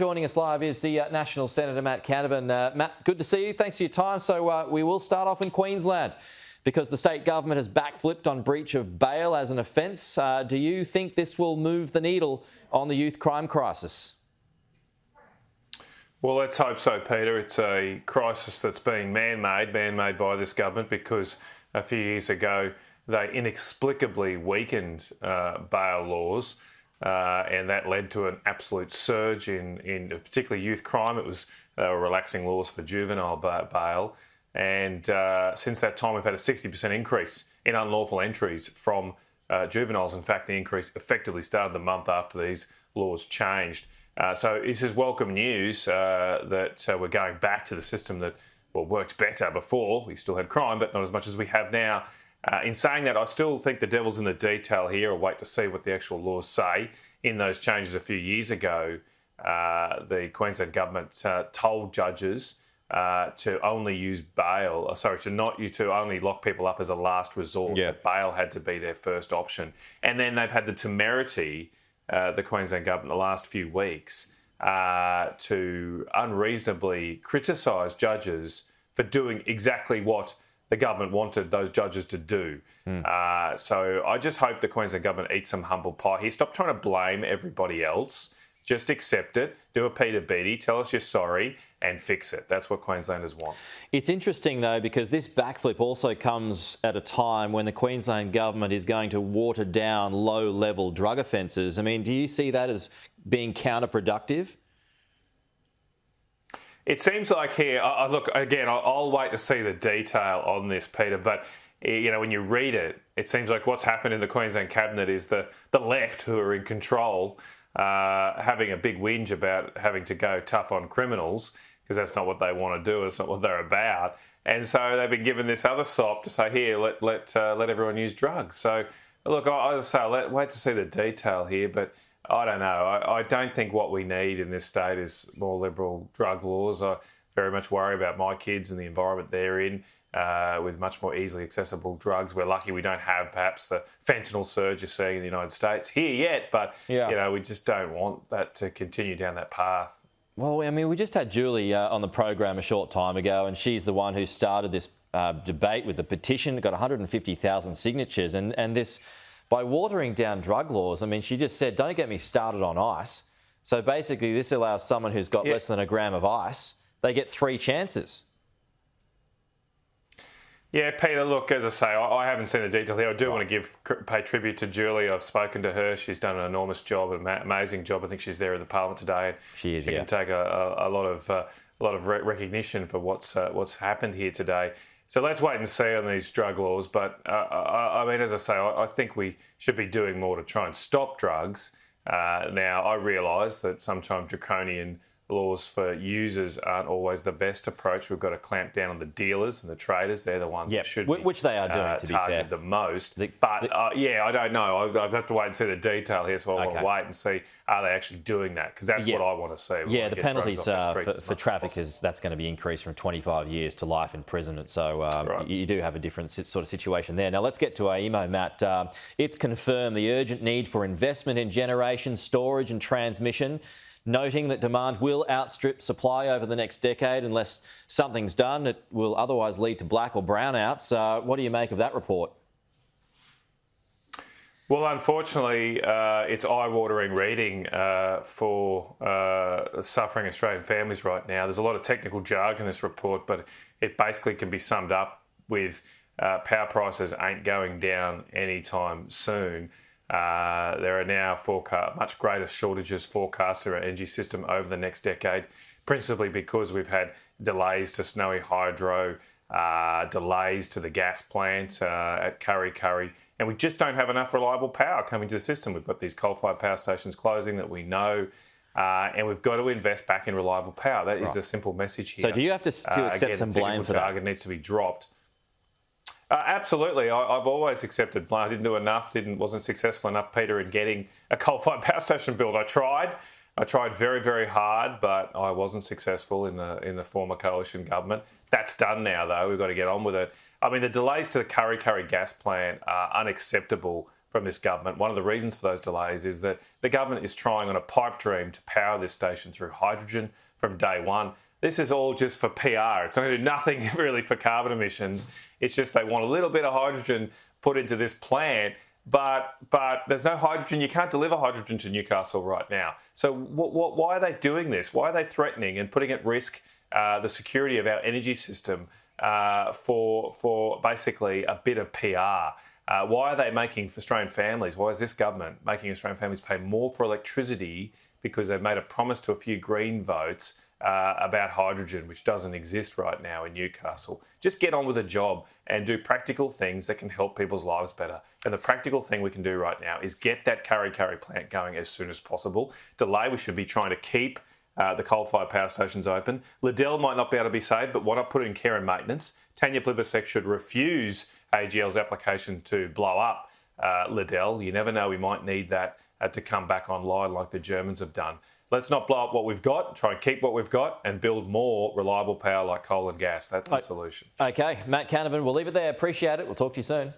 Joining us live is the Nationals Senator Matt Canavan. Matt, good to see you. Thanks for your time. So we will start off in Queensland because the state government has backflipped on breach of bail as an offence. Do you think this will move the needle on the youth crime crisis? Well, let's hope so, Peter. It's a crisis that's been man-made by this government because a few years ago they inexplicably weakened bail laws. And that led to an absolute surge in particularly youth crime. They were relaxing laws for juvenile bail. And since that time, we've had a 60% increase in unlawful entries from juveniles. In fact, the increase effectively started the month after these laws changed. So this is welcome news that we're going back to the system that worked better before. We still had crime, but not as much as we have now. In saying that, I still think the devil's in the detail here. I'll wait to see what the actual laws say. In those changes a few years ago, the Queensland government told judges to only use bail, to only lock people up as a last resort. Yeah. Bail had to be their first option. And then they've had the temerity, the Queensland government, the last few weeks, to unreasonably criticise judges for doing exactly what the government wanted those judges to do. So I just hope the Queensland government eats some humble pie here. Stop trying to blame everybody else. Just accept it, do a Peter Beattie, tell us you're sorry and fix it. That's what Queenslanders want. It's interesting, though, because this backflip also comes at a time when the Queensland government is going to water down low-level drug offences. I mean, do you see that as being counterproductive? It seems like here, look, again, I'll wait to see the detail on this, Peter, but when you read it, it seems like what's happened in the Queensland Cabinet is the left, who are in control, having a big whinge about having to go tough on criminals, because that's not what they want to do, it's not what they're about. And so they've been given this other SOP to say, here, let everyone use drugs. So, look, I'll wait to see the detail here, but I don't know. I don't think what we need in this state is more liberal drug laws. I very much worry about my kids and the environment they're in with much more easily accessible drugs. We're lucky we don't have perhaps the fentanyl surge you're seeing in the United States here yet, but we just don't want that to continue down that path. Well, I mean, we just had Julie on the program a short time ago, and she's the one who started this debate with the petition. It got 150,000 signatures, and this... By watering down drug laws, I mean, she just said, don't get me started on ice. So basically, this allows someone who's got less than a gram of ice, they get 3 chances. Yeah, Peter, look, as I say, I haven't seen the detail here. I do want to pay tribute to Julie. I've spoken to her. She's done an enormous job, an amazing job. I think she's there in the Parliament today. She is, She can take a lot of recognition for what's happened here today. So let's wait and see on these drug laws. But I mean, as I say, I think we should be doing more to try and stop drugs. Now, I realise that sometimes draconian laws for users aren't always the best approach. We've got to clamp down on the dealers and the traders. They're the ones that should be which they are doing, to be fair, the most. I don't know. I have to wait and see the detail here, so I want to wait and see, are they actually doing that? Because that's what I want to see. The penalties for traffic that's going to be increased from 25 years to life imprisonment. So you do have a different sort of situation there. Now let's get to AEMO, Matt. It's confirmed the urgent need for investment in generation, storage and transmission, noting that demand will outstrip supply over the next decade unless something's done. It will otherwise lead to black or brownouts. What do you make of that report? Well, unfortunately, it's eye-watering reading for suffering Australian families right now. There's a lot of technical jargon in this report, but it basically can be summed up with power prices ain't going down anytime soon. There are now much greater shortages forecast in our energy system over the next decade, principally because we've had delays to Snowy Hydro, delays to the gas plant at Kurri, and we just don't have enough reliable power coming to the system. We've got these coal-fired power stations closing that we know, and we've got to invest back in reliable power. That is the simple message here. So do you have to accept some blame for that? Target needs to be dropped. Absolutely. I've always accepted blame. I didn't do enough, wasn't successful enough, Peter, in getting a coal-fired power station built. I tried very, very hard, but I wasn't successful in the former coalition government. That's done now, though. We've got to get on with it. I mean, the delays to the Kurri gas plant are unacceptable from this government. One of the reasons for those delays is that the government is trying on a pipe dream to power this station through hydrogen from day one. This is all just for PR. It's not going to do nothing really for carbon emissions. It's just they want a little bit of hydrogen put into this plant, but there's no hydrogen. You can't deliver hydrogen to Newcastle right now. So why are they doing this? Why are they threatening and putting at risk the security of our energy system for basically a bit of PR? Why are they making Australian families, why is this government making Australian families pay more for electricity because they've made a promise to a few Green votes about hydrogen, which doesn't exist right now in Newcastle? Just get on with the job and do practical things that can help people's lives better. And the practical thing we can do right now is get that Kurri Kurri plant going as soon as possible. Delay, we should be trying to keep the coal-fired power stations open. Liddell might not be able to be saved, but why not put it in care and maintenance? Tanya Plibersek should refuse AGL's application to blow up Liddell. You never know, we might need that to come back online like the Germans have done. Let's not blow up what we've got, try and keep what we've got and build more reliable power like coal and gas. That's the solution. Okay, Matt Canavan, we'll leave it there. Appreciate it. We'll talk to you soon.